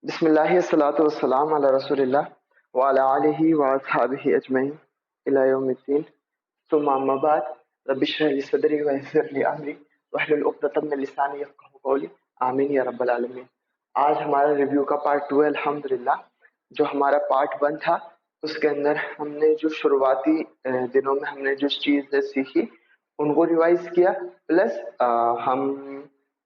बिस्मिल्लाहि अस्सलातु वस्सलाम अला रसूलिल्लाह व अला आलिहि व अस्हाबिहि अजमईन इला यौमिद्दीन सुम्मा अम्मा बाद रब्बि इश्रह ली सदरी व यस्सिर ली अमरी वहलुल उक़दतम मिन लिसानी यफ़क़हू क़ौली आमीन या रब्बल आलमीन। आज हमारा रिव्यू का पार्ट 2 है अल्हम्दुलिल्लाह। जो हमारा पार्ट 1 था उसके अंदर हमने जो शुरुआती दिनों में हमने जो चीज़ सीखी उनको रिवाइज किया, प्लस हम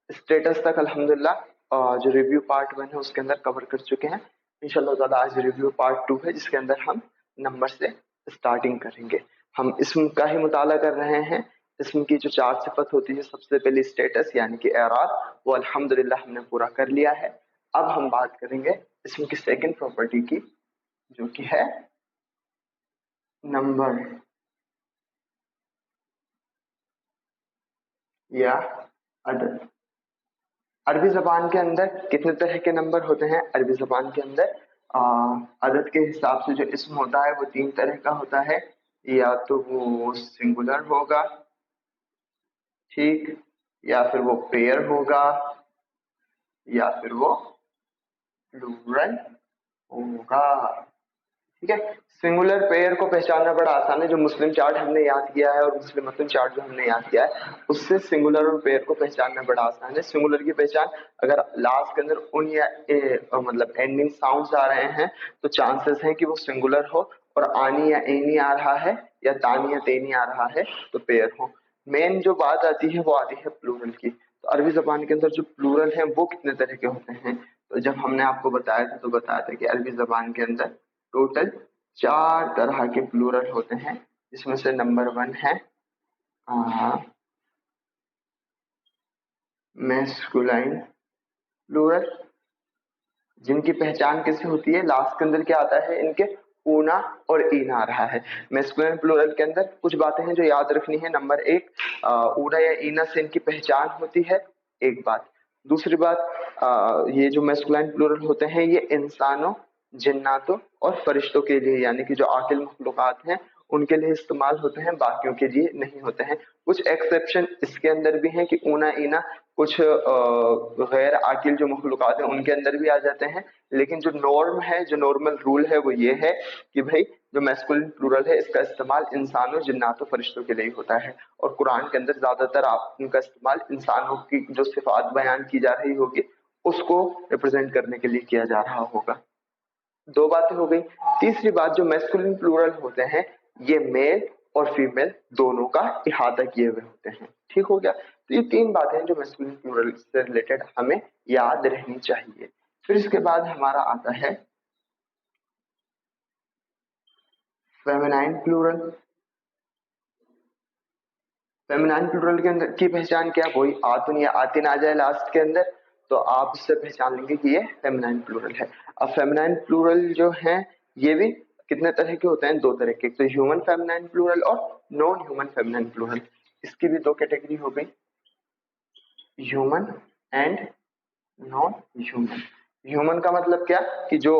स्टेटस तक अल्हम्दुलिल्लाह जो रिव्यू पार्ट 1 है उसके अंदर कवर कर चुके हैं। इंशाल्लाह ताला आज रिव्यू पार्ट 2 है जिसके अंदर हम नंबर से स्टार्टिंग करेंगे। हम इसम का ही मुताला कर रहे हैं। इसम की जो 4 सिफत होती है, सबसे पहले स्टेटस यानी कि एराब, वो अल्हम्दुलिल्लाह हमने पूरा कर लिया है। अब हम बात करेंगे इसम की सेकंड प्रॉपर्टी की, जो कि है नंबर या अदद। अरबी जबान के अंदर कितने तरह के नंबर होते हैं? अरबी जबान के अंदर अदद के हिसाब से जो इसम होता है वो 3 तरह का होता है। या तो वो सिंगुलर होगा, ठीक, या फिर वो पेयर होगा, या फिर वो प्लूरल होगा। ठीक है, सिंगुलर पेयर को पहचानना बड़ा आसान है। जो मुस्लिम चार्ट हमने याद किया है और मुस्लिम मतन चार्ट जो हमने याद किया है उससे सिंगुलर और पेयर को पहचानना बड़ा आसान है। सिंगुलर की पहचान, अगर लास्ट के अंदर उन या मतलब एंडिंग साउंड्स आ रहे हैं तो चांसेस हैं कि वो सिंगुलर हो, और आनी या एनी आ रहा है या तानी या तेनी आ रहा है तो पेयर हो। मेन जो बात आती है वो आती है प्लूरल की। तो अरबी जबान के अंदर जो प्लूरल है वो कितने तरह के होते हैं? तो जब हमने आपको बताया था तो बताया था कि अरबी जबान के अंदर टोटल 4 तरह के प्लूरल होते हैं, जिसमें से नंबर 1 है मैस्कुलाइन प्लूरल, जिनकी पहचान कैसे होती है? लास्ट के अंदर क्या आता है इनके? ऊना और ईना आ रहा है। मैस्कुलिन प्लूरल के अंदर कुछ बातें हैं जो याद रखनी है। नंबर 1, ऊना या ईना से इनकी पहचान होती है, एक बात। दूसरी बात, ये जो मैस्कुलाइन प्लूरल होते हैं ये इंसानों, जिन्नातों और फरिश्तों के लिए यानी कि जो आकिल मखलूकात हैं उनके लिए इस्तेमाल होते हैं, बाकियों के लिए नहीं होते हैं। कुछ एक्सेप्शन इसके अंदर भी हैं कि ऊना ईना कुछ गैर आकिल जो मखलूकात हैं उनके अंदर भी आ जाते हैं। लेकिन जो नॉर्म है, जो नॉर्मल रूल है वो ये है कि भाई जो मैस्कुलिन प्लूरल है इसका इस्तेमाल इंसानों, जिन्नातों, फरिश्तों के लिए ही होता है। और कुरान के अंदर ज्यादातर आप उनका इस्तेमाल इंसानों की जो सिफात बयान की जा रही होगी उसको रिप्रेजेंट करने के लिए किया जा रहा होगा। 2 बातें हो गई। तीसरी बात, जो मैस्कुलिन प्लूरल होते हैं ये मेल और फीमेल दोनों का इहाता किए हुए होते हैं। ठीक हो गया? तो ये 3 बातें हैं जो मैस्कुलिन प्लूरल से रिलेटेड हमें याद रहनी चाहिए। फिर इसके बाद हमारा आता है फेमिनाइन प्लूरल। फेमिनाइन प्लूरल के अंदर की पहचान क्या? वही आतुन या आतिन आ जाए लास्ट के अंदर तो आप उससे पहचान लेंगे कि ये फेमिनाइन प्लूरल है। अब फेमिनाइन प्लूरल जो है ये भी कितने तरह के होते हैं? 2 तरह के, तो ह्यूमन फेमिनाइन प्लूरल और नॉन ह्यूमन फेमिनाइन प्लूरल। इसकी भी 2 कैटेगरी हो गई, human and non human. Human का मतलब क्या कि जो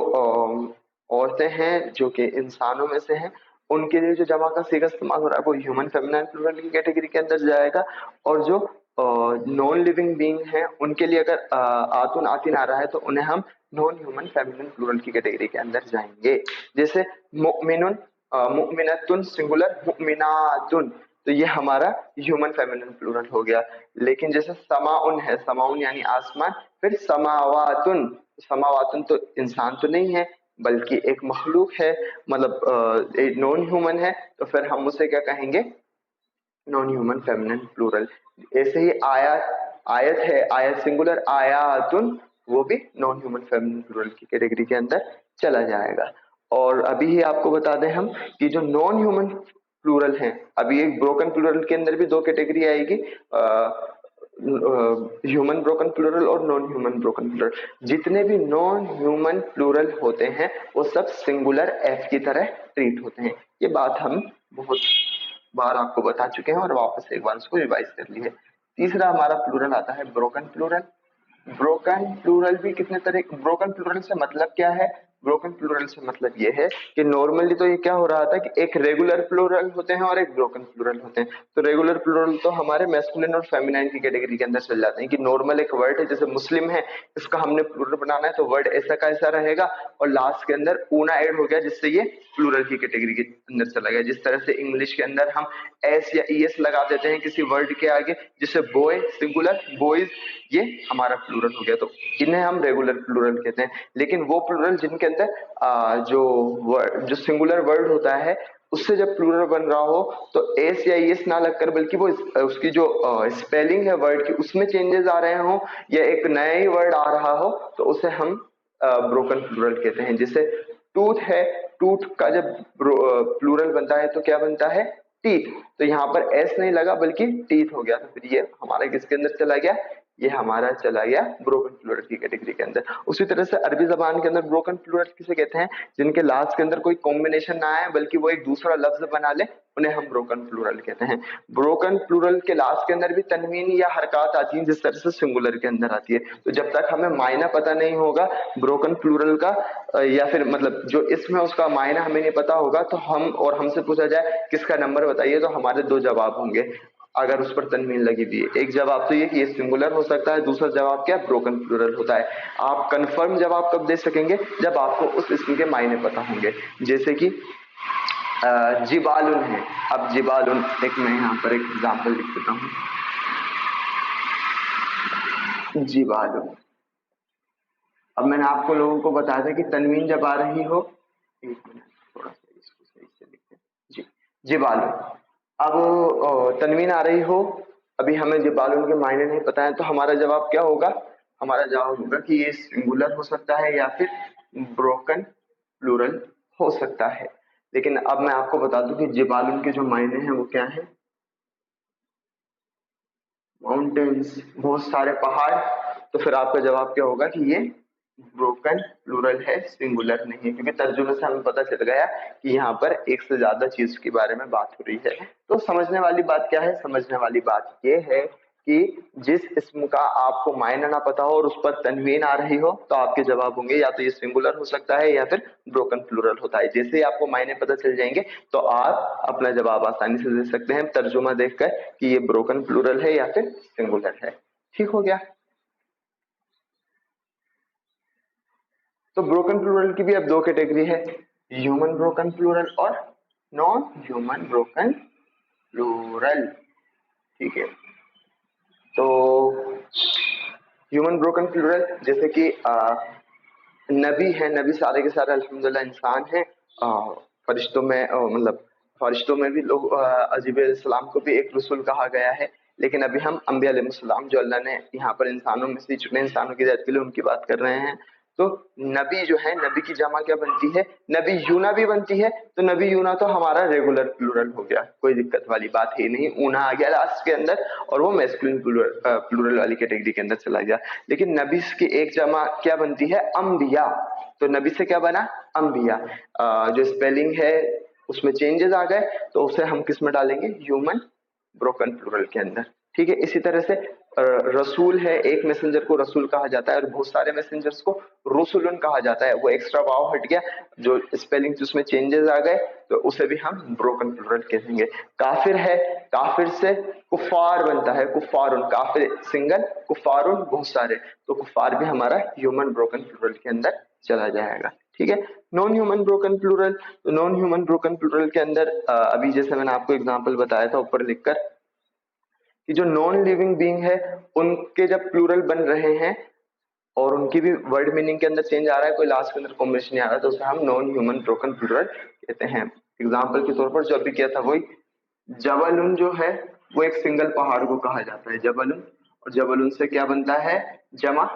औरतें हैं जो कि इंसानों में से हैं उनके लिए जो जमा का सीगा इस्तेमाल हो रहा है वो ह्यूमन फेमिनाइन प्लूरल की कैटेगरी के अंदर जाएगा। और जो नॉन लिविंग बीइंग है उनके लिए अगर आतुन आतिन आ रहा है तो उन्हें हम नॉन ह्यूमन फेमिनिन प्लूरल की कैटेगरी के अंदर जाएंगे। जैसे मुमिनुन, मुमिनतुन सिंगुलर, मुमिनातुन, तो ये हमारा ह्यूमन फेमिनिन प्लूरल हो गया। लेकिन जैसे समाउन है, समाउन यानी आसमान, फिर समावातुन, समावातुन तो इंसान तो नहीं है बल्कि एक मखलूक है, मतलब एक नॉन ह्यूमन है, तो फिर हम उसे क्या कहेंगे? Non human feminine plural. ऐसे ही आयत, आयत है, आयत सिंगुलर, आयातुन, वो भी नॉन ह्यूमन फेमिनिन प्लूरल की कैटेगरी के अंदर चला जाएगा। और अभी ही आपको बता दें हम कि जो नॉन ह्यूमन प्लूरल है, अभी एक ब्रोकन प्लूरल के अंदर भी 2 कैटेगरी आएगी, ह्यूमन ब्रोकन प्लूरल और नॉन ह्यूमन ब्रोकन प्लूरल। जितने भी नॉन ह्यूमन प्लूरल होते हैं वो सब सिंगुलर एफ की तरह ट्रीट होते हैं। ये बात हम बहुत बार आपको बता चुके हैं और वापस एक बार उसको रिवाइज कर ली है। तीसरा हमारा प्लूरल आता है ब्रोकन प्लूरल। ब्रोकन प्लूरल भी कितने तरह, ब्रोकन प्लूरल से मतलब क्या है? ब्रोकन प्लूरल से मतलब ये है कि नॉर्मली तो ये क्या हो रहा था कि एक रेगुलर प्लूरल होते हैं और एक ब्रोकन प्लूरल होते हैं। तो रेगुलर प्लूरल तो हमारे मैस्कुलिन और फेमिनाइन की कैटेगरी के अंदर चल जाते हैं कि नॉर्मल एक वर्ड है, जैसे मुस्लिम है, इसका हमने प्लूरल बनाना है तो वर्ड ऐसा का ऐसा रहेगा और लास्ट के अंदर ऊना ऐड हो गया जिससे ये प्लूरल की कैटेगरी के अंदर चला गया। जिस तरह से इंग्लिश के अंदर हम एस या ईएस लगा देते हैं किसी वर्ड के आगे, जिससे बॉय सिंगुलर बॉयज, ये हमारा प्लूरल हो गया। तो इन्हें हम रेगुलर प्लूरल कहते हैं। लेकिन वो प्लूरल जिनके अंदर जो सिंगुलर वर्ड होता है उससे जब प्लूरल बन रहा हो तो एस या एस ना लगकर बल्कि वो उसकी जो स्पेलिंग है वर्ड की उसमें चेंजेस आ रहे हो या एक नया ही वर्ड आ रहा हो तो उसे हम ब्रोकन प्लूरल कहते हैं। जैसे टूथ है, टूथ का जब प्लूरल बनता है तो क्या बनता है, टीथ। तो यहाँ पर एस नहीं लगा बल्कि टीथ हो गया, तो फिर ये हमारा किसके अंदर चला गया, ये हमारा चला गया ब्रोकन प्लूरल की कैटेगरी के अंदर। उसी तरह से अरबी जबान के अंदर ब्रोकन प्लूरल किसे कहते हैं, जिनके लास्ट के अंदर कोई कॉम्बिनेशन ना आए बल्कि वो एक दूसरा लफ्ज बना ले, उन्हें हम ब्रोकन प्लूरल कहते हैं। ब्रोकन प्लूरल के लास्ट के अंदर भी तनवीन या हरकत आती है जिस तरह से सिंगुलर के अंदर आती है। तो जब तक हमें मायना पता नहीं होगा ब्रोकन प्लूरल का या फिर मतलब जो इसमें उसका मायना हमें नहीं पता होगा तो हम और हमसे पूछा जाए किसका नंबर बताइए तो हमारे दो जवाब होंगे अगर उस पर तनवीन लगी हुई है। एक जवाब तो ये कि ये सिंगुलर हो सकता है, दूसरा जवाब क्या, ब्रोकन प्लूरल होता है। आप कंफर्म जवाब कब दे सकेंगे, जब आपको उस इसम के मायने पता होंगे। जैसे कि जिबालुन है, अब जिबालुन एक मैं यहाँ पर एक एग्जाम्पल लिख देता हूँ, जिबालुन। अब मैंने आपको लोगों को बताया था कि तनवीन जब आ रही हो, एक मिनट थोड़ा सा इसको सही से लिखते हैं, जी जिबालुन। अब तनवीन आ रही हो, अभी हमें जिबालुन के मायने नहीं पता है तो हमारा जवाब क्या होगा, हमारा जवाब होगा कि ये सिंगुलर हो सकता है या फिर ब्रोकन प्लूरल हो सकता है। लेकिन अब मैं आपको बता दूं कि जिबालुन के जो मायने हैं वो क्या है, माउंटेन्स, बहुत सारे पहाड़। तो फिर आपका जवाब क्या होगा कि ये ब्रोकन प्लूरल है, सिंगुलर नहीं है, क्योंकि तर्जुमे से हमें पता चल गया कि यहाँ पर एक से ज्यादा चीज के बारे में बात हो रही है। तो समझने वाली बात क्या है, समझने वाली बात ये है कि जिस इसम का आपको मायना ना पता हो और उस पर तनवीन आ रही हो तो आपके जवाब होंगे या तो ये सिंगुलर हो सकता है या फिर ब्रोकन प्लूरल होता है। जैसे ही आपको मायने पता चल जाएंगे तो आप अपना जवाब आसानी से दे सकते हैं तर्जुमा देखकर कि ये ब्रोकन प्लूरल है या फिर सिंगुलर है। ठीक हो गया। तो ब्रोकन प्लूरल की भी अब दो कैटेगरी है, ह्यूमन ब्रोकन प्लूरल और नॉन ह्यूमन ब्रोकन प्लूरल। ठीक है, तो ह्यूमन ब्रोकन प्लूरल जैसे कि नबी है, नबी सारे के सारे अल्हम्दुलिल्लाह इंसान है। फरिश्तों में मतलब फरिश्तों में भी लोग अजीब सलाम को भी एक रसूल कहा गया है, लेकिन अभी हम अंबिया अलैहिस्सलाम जो अल्लाह ने यहाँ पर इंसानों में से चुने इंसानों की जात के लिए उनकी बात कर रहे हैं। तो नबी जो है, नबी की जमा क्या बनती है, नबी यूना भी बनती है। तो नबी यूना तो हमारा रेगुलर प्लूरल हो गया, कोई दिक्कत वाली बात है नहीं, ऊना आ गया लास्ट के अंदर और वो मैस्कुलिन प्लूरल वाली कैटेगरी के अंदर चला गया। लेकिन नबी की एक जमा क्या बनती है, अंबिया। तो नबी से क्या बना, अंबिया। जो स्पेलिंग है उसमें चेंजेस आ गए तो उसे हम किस में डालेंगे, ह्यूमन ब्रोकन प्लूरल के अंदर। ठीक है, इसी तरह से रसूल है, एक मैसेंजर को रसूल कहा जाता है और बहुत सारे मैसेंजर्स को रुसुलन कहा जाता है। वो एक्स्ट्रा वाव हट गया, जो स्पेलिंग उसमें चेंजेस आ गए तो उसे भी हम ब्रोकन प्लूरल कहेंगे। काफिर है, काफिर से कुफार बनता है, कुफारुन, काफिर सिंगल, कुफारुन बहुत सारे, तो कुफार भी हमारा ह्यूमन ब्रोकन प्लूरल के अंदर चला जाएगा। ठीक है, नॉन ह्यूमन ब्रोकन प्लूरल, तो नॉन ह्यूमन ब्रोकन प्लूरल के अंदर अभी जैसे मैंने आपको एग्जांपल बताया था ऊपर लिखकर कि जो नॉन लिविंग बीइंग है उनके जब प्लूरल बन रहे हैं और उनकी भी वर्ड मीनिंग के अंदर चेंज आ रहा है, कोई लास्ट के अंदर कॉम्बिनेशन नहीं आ रहा है, तो उसे हम नॉन ह्यूमन ब्रोकन प्लूरल कहते हैं। एग्जांपल के तौर पर जो अभी किया था वही, जबलुन जो है वो एक सिंगल पहाड़ को कहा जाता है जबलुन, और जबलुन से क्या बनता है, जमा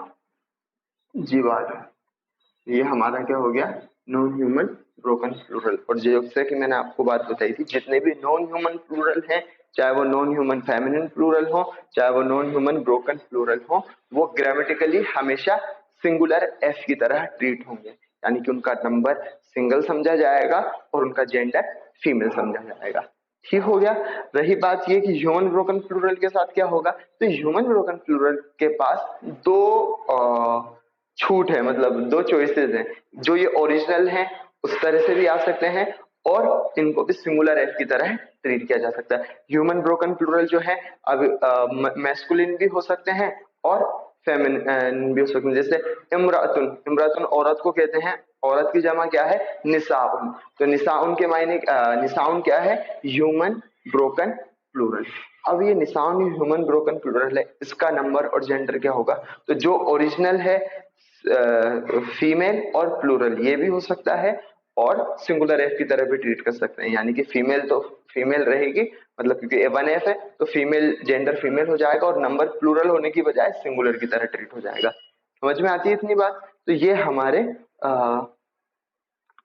जीवालुन। ये हमारा क्या हो गया, नॉन ह्यूमन ब्रोकन प्लूरल। और जैसे कि मैंने आपको बात बताई थी जितने भी नॉन ह्यूमन प्लूरल हैं, चाहे वो नॉन ह्यूमन फेमिनिन प्लूरल हो चाहे वो नॉन ह्यूमन ब्रोकन प्लूरल हो, वो ग्रामेटिकली हमेशा सिंगुलर एफ की तरह ट्रीट होंगे, यानी कि उनका नंबर सिंगल समझा जाएगा और उनका जेंडर फीमेल समझा जाएगा। ठीक हो गया। रही बात ये कि ह्यूमन ब्रोकन प्लूरल के साथ क्या होगा, तो ह्यूमन ब्रोकन प्लूरल के पास दो छूट है, मतलब दो चॉइसेस हैं, जो ये ओरिजिनल हैं उस तरह से भी आ सकते हैं और इनको भी सिंगुलर एफ की तरह ट्रीट किया जा सकता है। ह्यूमन ब्रोकन प्लूरल जो है अब मैस्कुलिन भी हो सकते हैं और फेमिनिन भी हो सकते हैं। जैसे इमरातुन, इमरातुन औरत को कहते हैं, औरत की जमा क्या है, निसाउन। तो निसाउन के मायने निसाउन क्या है, ह्यूमन ब्रोकन प्लूरल। अब ये निसाउन ह्यूमन ब्रोकन प्लूरल है, इसका नंबर और जेंडर क्या होगा, तो जो ओरिजिनल है फीमेल और प्लूरल ये भी हो सकता है और सिंगुलर एफ की तरह भी ट्रीट कर सकते हैं, यानी कि फीमेल तो फीमेल रहेगी, मतलब क्योंकि ए वन एफ है तो फीमेल जेंडर फीमेल हो जाएगा और नंबर प्लूरल होने की बजाय सिंगुलर की तरह ट्रीट हो जाएगा। समझ में आती है इतनी बात? तो ये हमारे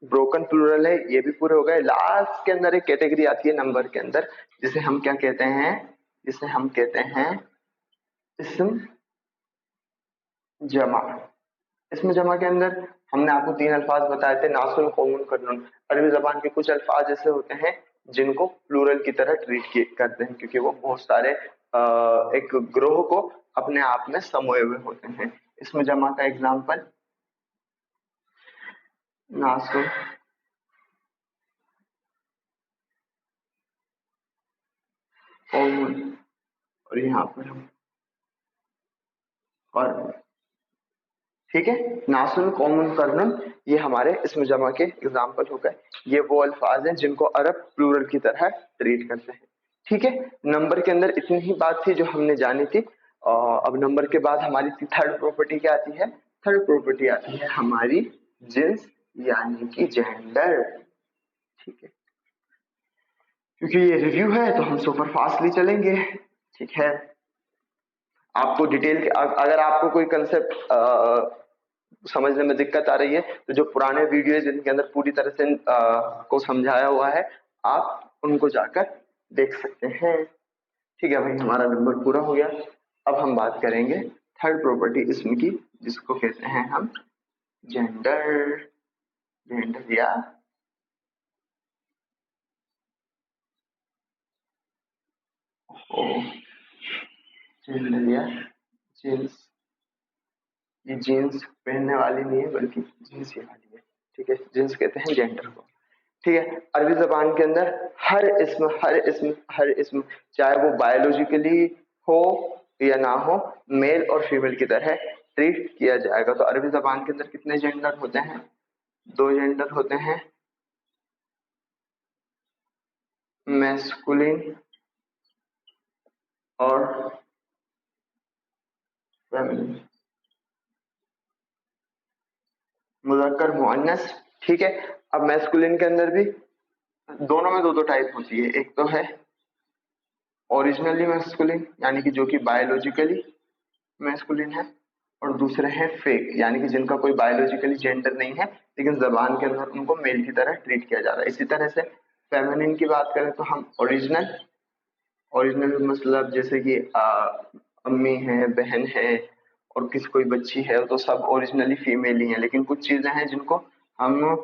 ब्रोकन प्लूरल है, ये भी पूरे हो गए। लास्ट के अंदर एक कैटेगरी आती है नंबर के अंदर, जिसे हम क्या कहते हैं, जिसे हम कहते हैं इसम जमा। इसमें जमा के अंदर हमने आपको तीन अल्फाज बताए थे, नासुन, कौमुन, कर्नुन। अरबी जबान के कुछ अल्फाज ऐसे होते हैं जिनको प्लूरल की तरह ट्रीट करते हैं, क्योंकि वो बहुत सारे एक ग्रोह को अपने आप में समोए हुए होते हैं। इसमें जमा का एग्जाम्पल नासुन, कौमुन, और यहाँ पर हम और ठीक है, नासुन, कौमुन, कर्नुन, ये हमारे इसमें जमा के एग्जाम्पल हो गए। ये वो अल्फाज हैं जिनको अरब प्लूरल की तरह ट्रीट करते हैं। ठीक है, नंबर के अंदर इतनी ही बात थी जो हमने जानी थी। अब नंबर के बाद हमारी थर्ड प्रॉपर्टी क्या आती है, थर्ड प्रॉपर्टी आती है हमारी जिन्स यानी कि जेंडर। ठीक है, क्योंकि ये रिव्यू है तो हम सुपर फास्टली चलेंगे। ठीक है, आपको डिटेल अगर आपको कोई कंसेप्ट समझने में दिक्कत आ रही है तो जो पुराने वीडियो है जिनके अंदर पूरी तरह से को समझाया हुआ है, आप उनको जाकर देख सकते हैं। ठीक है भाई, हमारा नंबर पूरा हो गया। अब हम बात करेंगे थर्ड प्रॉपर्टी इसम की, जिसको कहते हैं हम जेंडर। जेंडर या जेंडर या जींस। ये जीन्स पहनने वाली नहीं है बल्कि जीन्स ये वाली है। ठीक है, जीन्स कहते हैं जेंडर को। ठीक है, अरबी जबान के अंदर हर इसम चाहे वो बायोलॉजिकली हो या ना हो, मेल और फीमेल की तरह ट्रीट किया जाएगा। तो अरबी जबान के अंदर कितने जेंडर होते हैं, दो जेंडर होते हैं, मैस्कुलिन और फेमिनिन, मुज़क्कर मुअन्नस। ठीक है, अब मैस्कुलिन के अंदर भी दोनों में दो दो टाइप होती है, एक तो है ओरिजिनली मैस्कुलिन यानी कि जो कि बायोलॉजिकली मैस्कुलिन है, और दूसरे हैं फेक यानी कि जिनका कोई बायोलॉजिकली जेंडर नहीं है लेकिन जबान के अंदर उनको मेल की तरह ट्रीट किया जा रहा है। इसी तरह से फेमिनिन की बात करें तो हम ओरिजिनल, ओरिजिनल मतलब जैसे कि अम्मी है, बहन है और किसी कोई बच्ची है तो सब ओरिजिनली फीमेल ही है, लेकिन कुछ चीजें हैं जिनको हम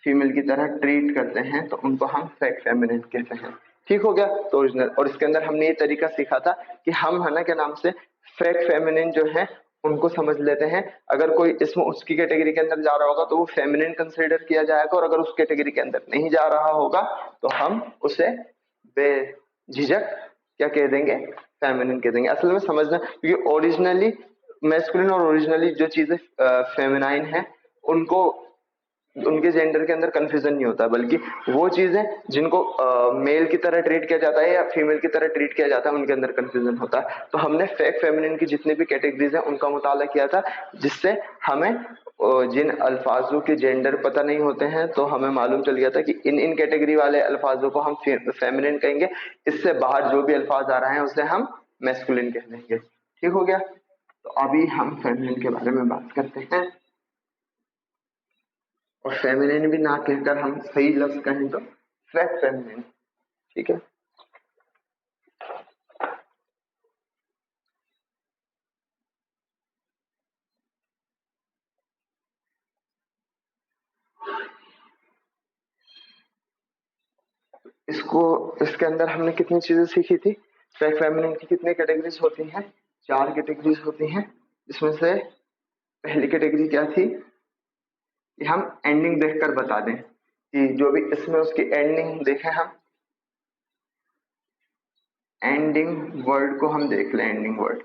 फीमेल की तरह ट्रीट करते हैं तो उनको हम फेक फेमिनिन कहते हैं। ठीक हो गया, तो ओरिजिनल। और इसके अंदर हमने ये तरीका सीखा था कि हम है ना क्या नाम से फेक फेमिनिन जो है उनको समझ लेते हैं। अगर कोई इसमें उसकी कैटेगरी के अंदर जा रहा होगा तो वो फेमिनिन कंसिडर किया जाएगा, और अगर उस कैटेगरी के अंदर नहीं जा रहा होगा तो हम उसे बेझिझक क्या कह देंगे, फेमिनिन कह देंगे। असल में समझना, क्योंकि ओरिजिनली मैस्कुलिन और ओरिजिनली जो चीजें फेमिनाइन है उनको उनके जेंडर के अंदर कंफ्यूजन नहीं होता, बल्कि वो चीजें जिनको मेल की तरह ट्रीट किया जाता है या फीमेल की तरह ट्रीट किया जाता है उनके अंदर कंफ्यूजन होता है। तो हमने फेक फेमिनिन की जितनी भी कैटेगरीज हैं उनका मुताला किया था, जिससे हमें जिन अल्फाजों के जेंडर पता नहीं होते हैं तो हमें मालूम चल गया था कि इन इन कैटेगरी वाले अल्फाजों को हम फेमिनिन कहेंगे, इससे बाहर जो भी अल्फाज आ रहे हैं उसे हम मैस्कुलिन कह देंगे। ठीक हो गया, तो अभी हम फेमिनिन के बारे में बात करते हैं, और फेमिनिन भी ना कहकर हम सही लफ्ज कहें तो फेक फेमिनिन। ठीक है, इसको इसके अंदर हमने कितनी चीजें सीखी थी, फेक फेमिनिन की कितनी कैटेगरीज होती हैं, चार कैटेगरीज होती हैं। इसमें से पहली कैटेगरी क्या थी कि हम एंडिंग देखकर बता दें कि जो भी इसमें उसकी एंडिंग देखें, हम एंडिंग वर्ड को हम देख लें, एंडिंग वर्ड,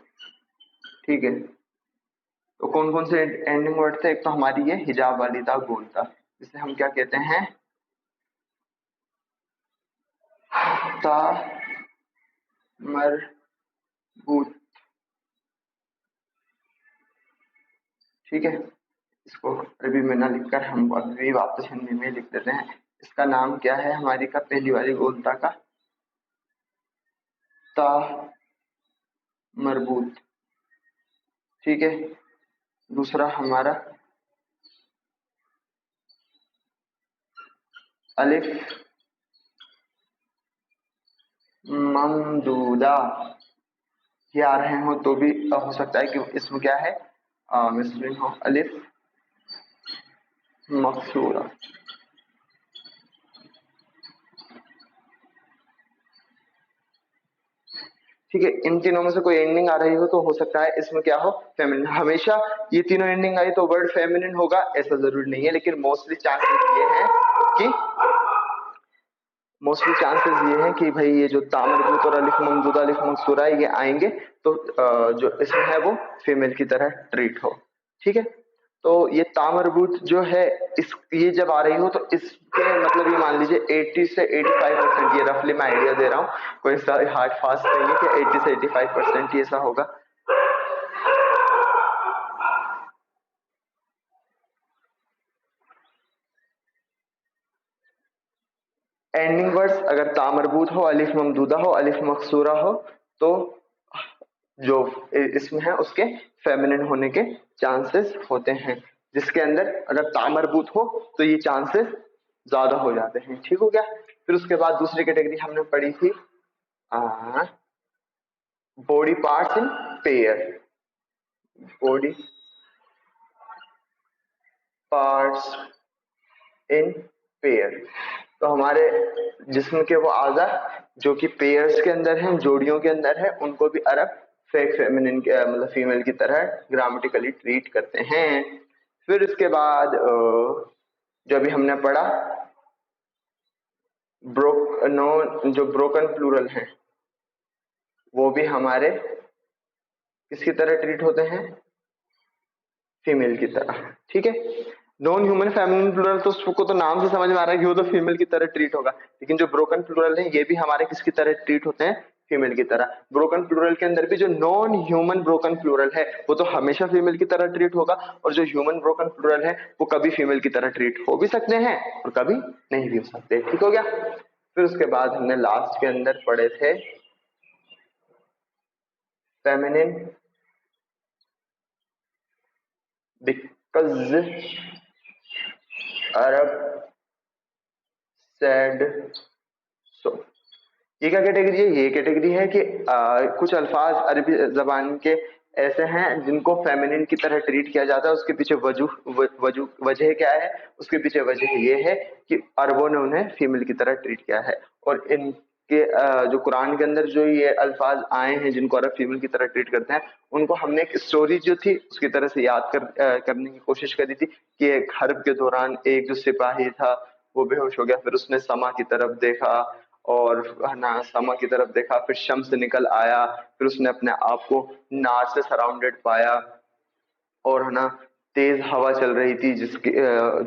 ठीक है। तो कौन कौन से एंडिंग वर्ड थे? एक तो हमारी ये हिजाब वाली था, गोल था, जिसे हम क्या कहते हैं, ता मरबूत, ठीक है। इसको अरबी में ना लिखकर हम अभी वापस हिंदी में लिख देते हैं। इसका नाम क्या है हमारी का, पहली वाली गोलता का ता मरबूत, ठीक है। दूसरा हमारा अलिफ ममदूदा, ये आ रहे हो तो भी हो सकता है कि इसमें क्या है, मिसलिन हो, अलिफ मकसूरा, ठीक है। इन तीनों में से कोई एंडिंग आ रही हो तो हो सकता है इसमें क्या हो, फेमिनिन। हमेशा ये तीनों एंडिंग आई तो वर्ड फेमिनिन होगा ऐसा जरूरी नहीं है, लेकिन मोस्टली चांसेस ये हैं कि भाई ये जो तामरबूत और अलिफ ममदूदा अलिफ मकसूरा है ये आएंगे तो जो इसमें है वो फीमेल की तरह ट्रीट हो, ठीक है। तो ये तामरबूत जो है इस ये जब आ रही हो तो इसके मतलब ये मान लीजिए 80 से 85%, ये रफली मैं आइडिया दे रहा हूँ, कोई ऐसा हार्ड फास्ट नहीं है कि 80 से 85% ही ऐसा होगा। एंडिंग वर्ड्स अगर तामरबूत हो, अलिफ ममदूदा हो, अलिफ मकसूरा हो, तो जो इसमें है उसके फेमिनिन होने के चांसेस होते हैं। जिसके अंदर अगर तामरबूत हो तो ये चांसेस ज्यादा हो जाते हैं, ठीक हो गया। फिर उसके बाद दूसरी कैटेगरी हमने पढ़ी थी body parts in pair, body parts in pair. तो हमारे जिस्म के वो आज़ा जो कि पेयर्स के अंदर हैं, जोड़ियों के अंदर है, उनको भी अरब फेक फेमिनिन के मतलब फीमेल की तरह ग्रामेटिकली ट्रीट करते हैं। फिर उसके बाद जो भी हमने पढ़ा जो ब्रोकन प्लूरल हैं वो भी हमारे किसकी तरह ट्रीट होते हैं, फीमेल की तरह, ठीक है। नॉन ह्यूमन फेमिनिन प्लूरल तो उसको तो नाम से समझ में आ रहा है कि वो तो फीमेल की तरह ट्रीट होगा, लेकिन जो ब्रोकन प्लूरल है ये भी हमारे किसकी तरह ट्रीट होते हैं, फीमेल की तरह। ब्रोकन प्लूरल के अंदर भी जो नॉन ह्यूमन ब्रोकन प्लूरल है वो तो हमेशा फीमेल की तरह ट्रीट होगा, और जो ह्यूमन ब्रोकन प्लूरल है वो कभी फीमेल की तरह ट्रीट हो भी सकते हैं और कभी नहीं भी हो सकते, ठीक हो गया। फिर उसके बाद हमने लास्ट के अंदर पढ़े थे feminine because Arab said so. ये क्या कैटेगरी है, ये कैटेगरी है कि कुछ अल्फाज अरबी जबान के ऐसे हैं जिनको फेमिनिन की तरह ट्रीट किया जाता है। उसके पीछे वजह क्या है, उसके पीछे वजह ये है कि अरबों ने उन्हें फीमेल की तरह ट्रीट किया है, और इनके जो कुरान के अंदर जो ये अल्फाज आए हैं जिनको अरब फीमेल की तरह ट्रीट करते हैं, उनको हमने एक स्टोरी जो थी उसकी तरह से याद करने की कोशिश करी थी कि एक हर्ब के दौरान एक जो सिपाही था वो बेहोश हो गया, फिर उसने समा की तरफ देखा और है ना समा की तरफ देखा, फिर शम्स निकल आया, फिर उसने अपने आप को नार से सराउंडेड पाया, और है ना तेज हवा चल रही थी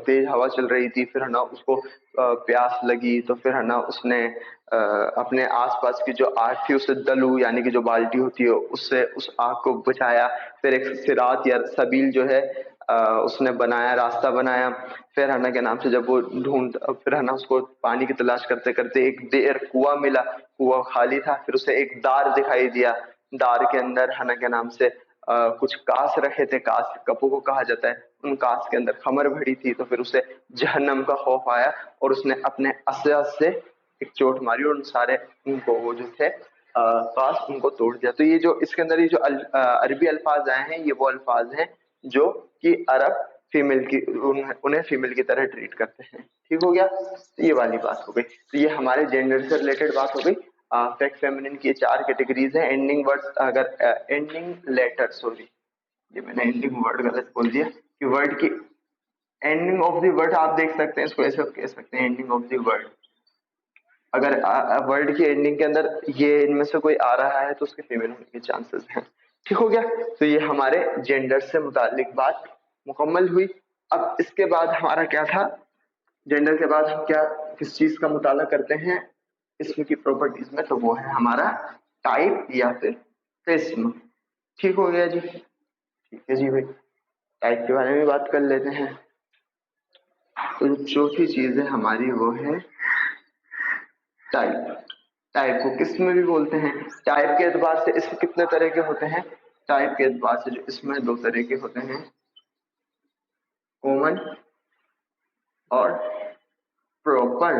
तेज हवा चल रही थी, फिर है ना उसको प्यास लगी, तो फिर है ना उसने अपने आसपास की जो आग थी उसे दलू यानी कि जो बाल्टी होती है उससे उस आग को बुझाया, फिर एक सिरात या सबील जो है उसने बनाया, रास्ता बनाया। फिर है ना के नाम से जब वो फिर है ना उसको पानी की तलाश करते करते एक देर कुआं मिला, कुआं खाली था, फिर उसे एक दार दिखाई दिया, दार के अंदर है ना के नाम से कुछ कांस रखे थे, कांस कपों को कहा जाता है, उन कांस के अंदर खमर भरी थी, तो फिर उसे जहन्नम का खौफ आया और उसने अपने असया से एक चोट मारी और उन सारे उनको वो जो थे कांस उनको तोड़ दिया। तो ये जो इसके अंदर ये जो अरबी अल्फाज आए हैं ये वो अल्फाज हैं जो कि अरब फीमेल की उन्हें फीमेल की तरह ट्रीट करते हैं, ठीक हो गया। ये वाली बात हो गई, तो ये हमारे जेंडर से रिलेटेड बात हो गई। फेक फेमिनिन की चार कैटेगरीज है, एंडिंग वर्ड्स अगर एंडिंग लेटर सॉरी ये मैंने एंडिंग वर्ड गलत बोल दिया कि वर्ड की एंडिंग ऑफ द वर्ड आप देख सकते हैं, इसको ऐसे कह सकते हैं एंडिंग ऑफ द वर्ड। अगर वर्ड की एंडिंग के अंदर ये इनमें से कोई आ रहा है तो उसके फीमेल होने के चांसेस हैं। ठीक हो गया। तो ये हमारे जेंडर से मुतालिक बात मुकम्मल हुई। अब इसके बाद हमारा क्या था, जेंडर के बाद हम क्या किस चीज का मुताला करते हैं इसम की प्रॉपर्टीज में, तो वो है हमारा टाइप या फिर इसम। ठीक हो गया जी। ठीक है जी भाई, टाइप के बारे में बात कर लेते हैं। तो जो चौथी चीज है हमारी वो है टाइप। टाइप को किस में भी बोलते हैं। टाइप के एतबार से इसमें कितने तरह के होते हैं, टाइप के एतबार से जो इसमें दो तरह के होते हैं, कॉमन और प्रॉपर।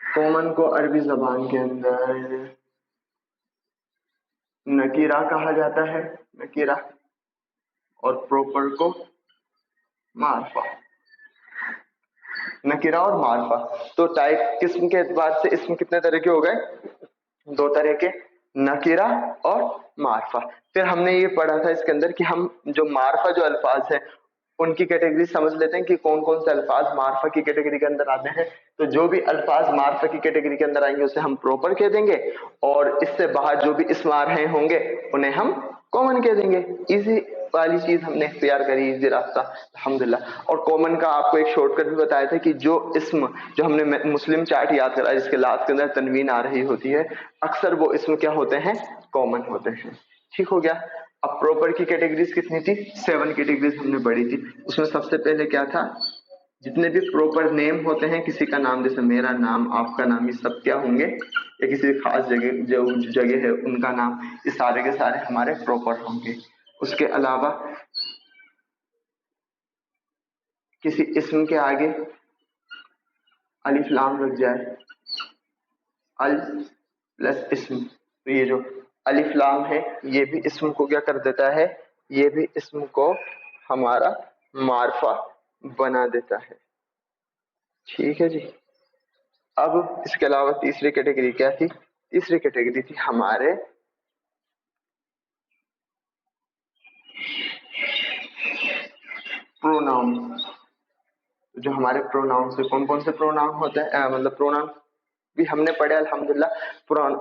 कॉमन को अरबी जबान के अंदर नकीरा कहा जाता है, नकीरा, और प्रॉपर को मार्फा। नकीरा और मार्फा। तो टाइप किस्म के एतबार से इसमें कितने तरह के हो गए, दो तरह के, नकीरा और मार्फा। फिर हमने ये पढ़ा था इसके अंदर कि हम जो मार्फा जो अल्फाज है उनकी कैटेगरी समझ लेते हैं कि कौन कौन से अल्फाज मार्फा की कैटेगरी के अंदर आते हैं। तो जो भी अल्फाज मार्फा की कैटेगरी के अंदर आएंगे उसे हम प्रॉपर कह देंगे, और इससे बाहर जो भी इसम आ रहे होंगे उन्हें हम कॉमन कह देंगे। इजी वाली चीज हमने इख्तियार करी, इजी रास्ता अल्हम्दुलिल्लाह। और कॉमन का आपको एक शॉर्टकट भी बताया था कि जो इसम, जो हमने मुस्लिम चार्ट याद करा जिसके लास्ट के अंदर तनवीन आ रही होती है, अक्सर वो इसम क्या होते हैं, कॉमन होते हैं। ठीक हो गया। अब प्रॉपर की कैटेगरीज कितनी थी, 7 कैटेगरीज हमने पढ़ी थी। उसमें सबसे पहले क्या था, जितने भी प्रॉपर नेम होते हैं किसी का नाम, जैसे मेरा नाम, आपका नाम, ये सब क्या होंगे, या किसी खास जगह जो जगह है उनका नाम, ये सारे के सारे हमारे प्रॉपर होंगे। उसके अलावा किसी इसम के आगे अलिफ लाम लग जाए, अल प्लस इसम, तो ये जो अलिफ लाम है ये भी इसम को क्या कर देता है, ये भी इसम को हमारा मार्फा बना देता है। ठीक है जी। अब इसके अलावा तीसरी कैटेगरी क्या थी, तीसरी कैटेगरी थी हमारे प्रोनाउन। जो हमारे प्रोनाउन से कौन कौन से प्रोनाउन होते हैं, मतलब प्रोनाउन भी हमने पढ़े अल्हम्दुलिल्लाह।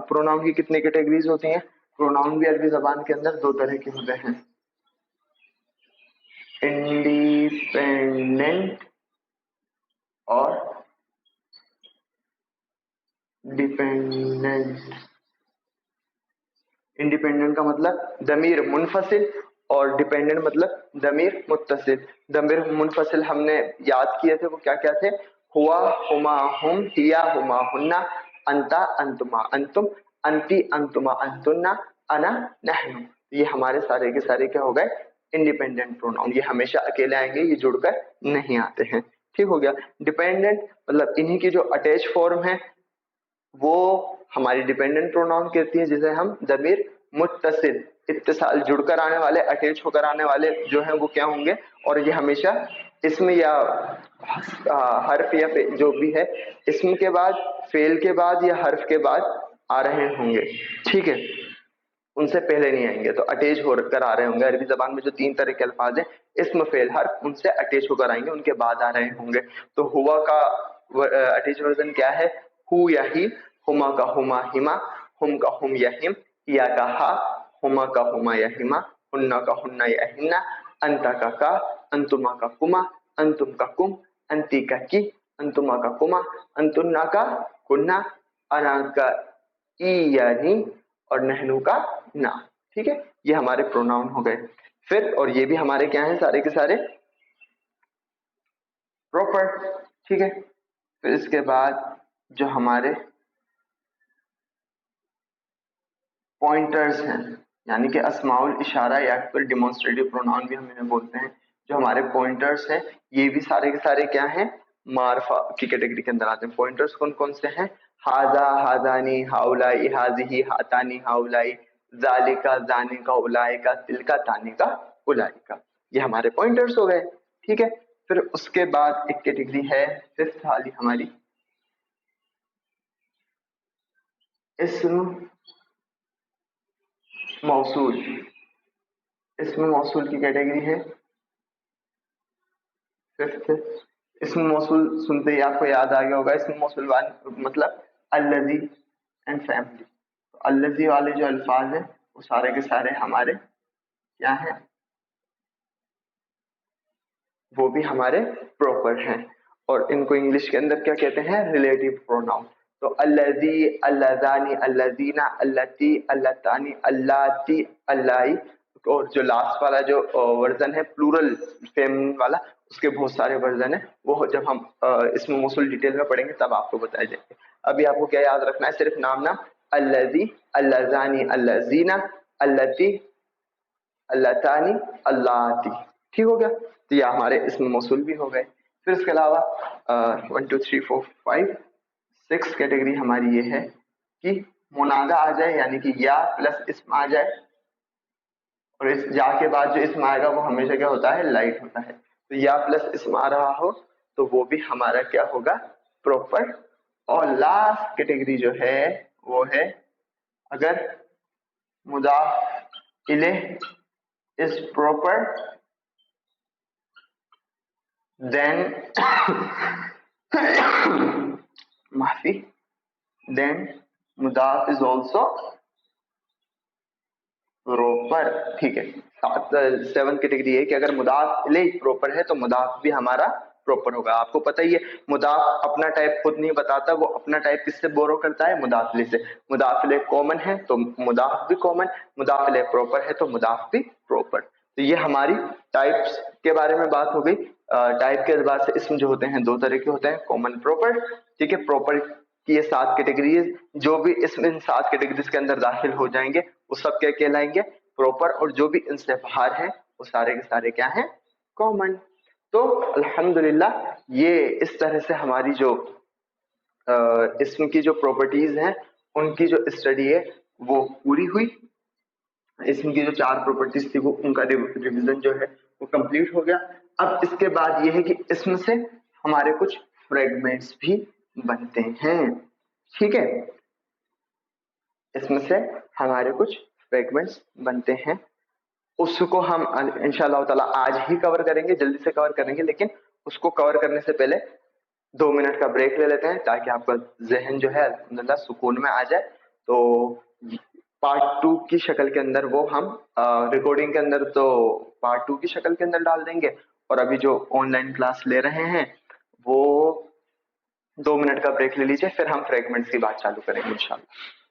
प्रोनाउन की कितनी कैटेगरीज होती हैं, प्रोनाउन भी अरबी जबान के अंदर दो तरह के होते हैं, इंडिपेंडेंट और डिपेंडेंट। इंडिपेंडेंट का मतलब दमीर मुनफसिल, और डिपेंडेंट मतलब दमीर मुत्तसिल। दमीर मुनफसिल हमने याद किए थे, वो क्या क्या थे, हुआ, हुमा, हुम, हिया, हुमा, हुन्ना, अंता, अंतुमा, अंतुम, अंती, अंतुमा, अंतुन्ना, अना, नहनु। ये हमारे सारे के सारे क्या हो गए, इंडिपेंडेंट प्रोनाउन। ये हमेशा अकेले आएंगे, ये जुड़कर नहीं आते हैं। ठीक हो गया। डिपेंडेंट मतलब इन्हीं की जो अटैच फॉर्म है वो हमारी डिपेंडेंट प्रोनाउन कहती है, जिसे हम दमीर मुत्तसिल, इत्तिसाल, जुड़कर आने वाले, अटैच होकर आने वाले जो हैं वो क्या होंगे, और ये हमेशा इसमें या हर्फ या जो भी है इसम के बाद, फेल के बाद या हर्फ के बाद आ रहे होंगे। ठीक है, उनसे पहले नहीं आएंगे, तो अटैच होकर आ रहे होंगे। अरबी जबान में जो 3 तरह के अल्फाज हैं, इस्म, फेल, हर्फ, उनसे अटैच होकर आएंगे, उनके बाद आ रहे होंगे। तो हुआ का अटैच वर्जन क्या है, हु या ही, हुमा का हुमा हिमा, हुम का हुम या हिम, या का हा, हुमा का हुमा या हिमा, हुन्ना का हुन्ना या हिन्ना, अंता का, अंतुमा का कुमा, अंतुम का कुम, अंती का की, अंतुमा का कुमा, अंतुन्ना का कुन्ना, अना का ई या नी, और नहनु का ना। ठीक है, ये हमारे प्रोनाउन हो गए। फिर और ये भी हमारे क्या हैं, सारे के सारे प्रॉपर। ठीक है। फिर इसके बाद जो हमारे पॉइंटर्स हैं, यानी कि अस्माउल इशारा या फिर डिमॉन्स्ट्रेटिव प्रोनाउन भी हम इन्हें बोलते हैं। जो हमारे पॉइंटर्स हैं ये भी सारे के सारे क्या हैं, मार्फा की कैटेगरी के अंदर आते हैं। पॉइंटर्स कौन कौन से हैं, हाजा, हाजानी, हाउलाई, हाजिही, हातानी, हाउलाई, जालिका, जानिका, उलाइका, तिलका, तानिका, उलाइका, ये हमारे पॉइंटर्स हो गए। ठीक है। फिर उसके बाद एक कैटेगरी है फिफ्थ वाली हमारी, इस्म मौसूल। इस्म मौसूल की कैटेगरी है फिफ्थ। इस्म मौसूल सुनते ही आपको याद आ गया होगा, इस्म मौसूल मतलब अल्लज़ी एंड फैमिली। तो अल्लज़ी वाले जो अल्फाज है वो सारे के सारे हमारे क्या हैं, वो भी हमारे प्रॉपर हैं। और इनको इंग्लिश के अंदर क्या कहते हैं, रिलेटिव प्रोनाउन। तो अल्लज़ी, अल्लज़ानी, अल्लज़ीना, अल्लती, अल्लतानी, अल्लाती, अल्लाई। और जो लास्ट वाला जो वर्जन है प्लूरल फेमिनिन वाला, उसके बहुत सारे वर्जन है, वो जब हम इसमें मौसूल डिटेल में पढ़ेंगे तब आपको बताए जाएंगे। अभी आपको क्या याद रखना है, सिर्फ नाम नाम, अल्लज़ी, अल्लज़ानी, अल्लज़ीना, अल्लती, अल्लतानी, अल्लाती। ठीक हो गया, तो ये हमारे इसमें मौसूल भी हो गए। फिर इसके अलावा 1 2 3 4 5 6 कैटेगरी हमारी ये है कि मुनादा आ जाए, यानी कि या प्लस इसम आ जाए, और इस या के बाद जो इसम आएगा वो हमेशा क्या होता है, लाइट होता है। तो या प्लस इसम आ रहा हो तो वो भी हमारा क्या होगा, प्रॉपर। और लास्ट कैटेगरी जो है वो है अगर मुदाफ इलेह is proper, then माफी, then मुदाफ is also प्रॉपर। ठीक है, 7 कैटेगरी है कि अगर मुदाफ इलेह प्रॉपर है तो मुदाफ भी हमारा प्रॉपर होगा। आपको पता ही है मुदाफ अपना टाइप खुद नहीं बताता, वो अपना टाइप किससे बोरो करता है, मुदाफ इलेह से। मुदाफ इलेह कॉमन है तो मुदाफ भी कॉमन, मुदाफ इलेह प्रॉपर है तो मुदाफ भी प्रॉपर। तो ये हमारी टाइप्स के बारे में बात हो गई। टाइप के एतबार से इसमें जो होते हैं दो तरह के होते हैं, कॉमन, प्रॉपर। ठीक है, प्रॉपर की ये 7 कैटेगरीज, जो भी इसमें 7 कैटेगरीज के अंदर दाखिल हो जाएंगे वो सब क्या कहलाएंगे, प्रॉपर। और जो भी इनसे बाहर है वो सारे के सारे क्या हैं, कॉमन। तो अल्हम्दुलिल्लाह ये इस तरह से हमारी जो इसम की जो प्रॉपर्टीज हैं उनकी जो स्टडी है वो पूरी हुई। इसम की जो 4 प्रॉपर्टीज थी वो उनका रिवीजन जो है वो कंप्लीट हो गया। अब इसके बाद ये है कि इसमें से हमारे कुछ फ्रेगमेंट्स भी बनते हैं। ठीक है, इसमें से हमारे कुछ फ्रेगमेंट्स बनते हैं, उसको हम इंशाल्लाह ताला आज ही कवर करेंगे, जल्दी से कवर करेंगे। लेकिन उसको कवर करने से पहले 2 मिनट का ब्रेक ले लेते हैं ताकि आपका जहन जो है अल्हम्दुलिल्लाह सुकून में आ जाए। तो पार्ट 2 की शक्ल के अंदर वो हम रिकॉर्डिंग के अंदर तो पार्ट 2 की शक्ल के अंदर डाल देंगे, और अभी जो ऑनलाइन क्लास ले रहे हैं वो 2 मिनट का ब्रेक ले लीजिए, फिर हम फ्रेगमेंट्स की बात चालू करेंगे इंशाल्लाह।